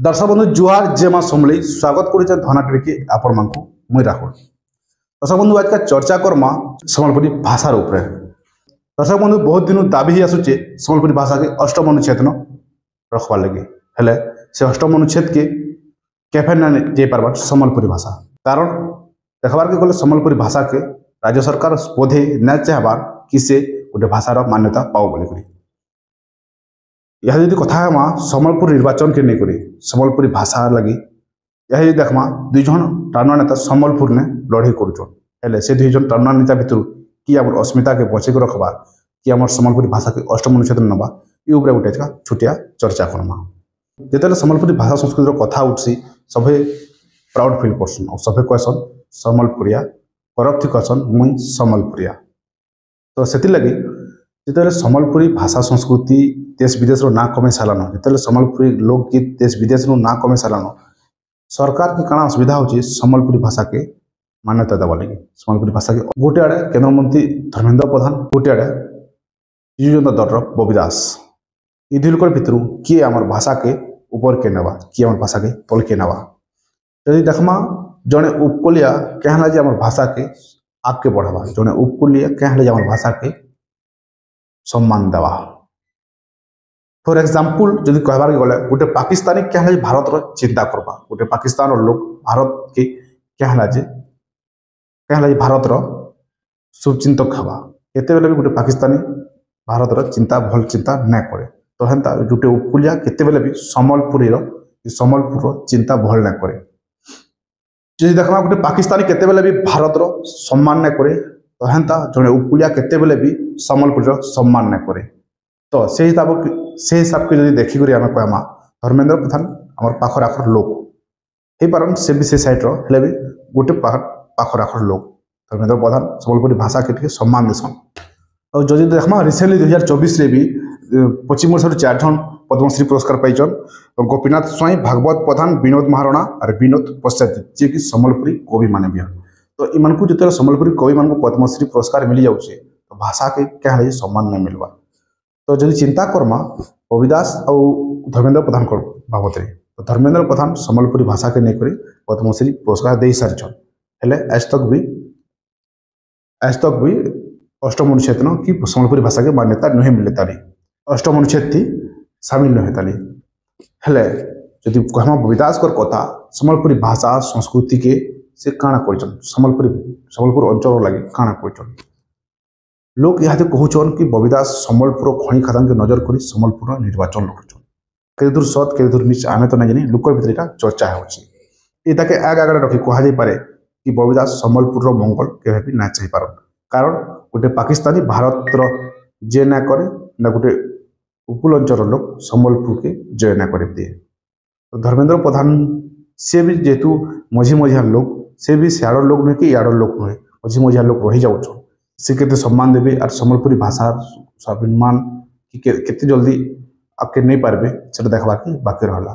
दर्शक बंधु जुहार जे माँ समलई स्वागत करुचे धना टीवी के आपण मानकु मुई राहुल। दर्शक बंधु आज का चर्चा करमा सम्बलपुरी भाषार उपरे। दर्शक बंधु बहुत दिन दाबी ही आसुचे सम्बलपुरी भाषा के अष्टम अनुच्छेद न रखवार लगे हेले से अष्टम अनुच्छेद के कैफे ना जे पारबार सम्बलपुरी भाषा कारण देखबार के गले सम्बलपुरी भाषा के राज्य सरकार बोधे न चाहबार कि से गोटे भाषार मान्यता पाओ बोली यह यदि कथा है सम्बलपुर निर्वाचन के नहीं करी सम्बलपुरी भाषा लगी यह देखमा दुई जन टाणुआ नेता सम्बलपुर ने लड़े करुचन से दुई जन टाणुआ नेता भितर कि आम अस्मिता के बचेक रखबा कि आम सम्बलपुरी भाषा के अष्टम अनुच्छेद नवा ये गोटे छोटिया चर्चा करमा जिते सम्बलपुरी भाषा संस्कृतिर कथा उठी सभे प्राउड फिल करसन और सभे कहसन सम्बलपुरिया करप्थी कहसन मुई सम्बलपुरिया तो से लगे जिते सम्बलपुरी भाषा संस्कृति देश विदेश ना कमे सारान जिते सम्बलपुरी लोकगीत देश विदेश ना कमे सारान सरकार की काଣା असुविधा होची सम्बलपुरी भाषा के मान्यता देवा लगे सम्बलपुरी भाषा के गोटे आड़े केंद्र मंत्री धर्मेंद्र प्रधान गोटे आड़े विजु जनता दल बबी दास ये दुई लोक भितर किए आम भाषा के ऊपर के नेवा किए आम भाषा के तल के नेवा यदि देखमा जड़े उपकुलिया कहला जे आम भाषा के आगे बढ़ावा जड़े उपकुलिया कहले आम भाषा के सम्मान देवा फॉर एग्जांपल जदि कहबार गले गोटे पाकिस्तानी कहला भारत चिंता करबा गोटे पाकिस्तान लोग भारत के कहला भारत शुभचिंतक हवा केते बेले भी गोटे पाकिस्तानी भारत चिंता भल चिंता न करे तो हेन्ता गोटे उपकुलिया केते बेले भी सम्बलपुर चिंता भल न करे जदि देखमा गोटे पाकिस्तानी केते बेले भी भारत सम्मान न करे तो हेन्ता जड़े उपकुलिया केते बेले भी सम्बलपुर सम्मान न करे तो से हिसाब के जब देखिक आम कहमा धर्मेंद्र प्रधान आम पाखर आखर लोक हो पारन से भी से सैड्र हेले भी गोटे पाखर आखर लोक धर्मेंद्र प्रधान सम्बलपुरी भाषा के सम्मान देसन और जदि देखमा रिसेंटली 2024 भी पश्चिम ओडिशा 4 जन पद्मश्री पुरस्कार पाइछन गोपीनाथ स्वाई भागवत प्रधान विनोद महारणा और विनोद पश्चात जी की सम्बलपुरी कवि माने भी तो इन जो सम्बलपुरी कवि मान पद्मश्री पुरस्कार मिल जाऊे तो भाषा के क्या सम्मान नहीं मिलवा तो जब चिंता करमा बबी दास और धर्मेंद्र प्रधान बाबद तो धर्मेंद्र प्रधान सम्बलपुरी भाषा के नहीं करी पद्मश्री पुरस्कार दे सारी हेले आज तक भी अष्टम अनुच्छेद न कि सम्बलपुरी भाषा के मान्यता नहीं मिले ताली अष्टम अनुच्छेद थी सामिल नहीं होता हेले जदि कहमा बबी दास कथा सम्बलपुरी भाषा संस्कृति के से काଣା कर सम्बलपुर अंचल लगे काଣା कर लोग यहाँ कहून कि बबी दास सम्बलपुर खनि खादान के नजर कर सम्बलपुर निर्वाचन लड़ुन के दूर सत के दूर मिछ आमे तो नहीं जानी लोक भर यहाँ चर्चा होके आगे रखी कहुपे कि बबी दास सम्बलपुर मंगल केवे भी ना चाह पार कारण गोटे पाकिस्तानी भारत जे ना करे ना गोटे उपकूल अंचल लोग सम्बलपुर के जय ना कर दिए तो धर्मेंद्र प्रधान सी भी जेहेतु मझी मझिया लोग से भी सियाड़ लोग नुहे कि इड़ लोग नुहे मझी मझिया लोग रही जाऊन से केते सम्मान देवे और सम्बलपुरी भाषा स्वाभिमान कि केते जल्दी आपके नहीं पारबे से देखा बाकी रहा।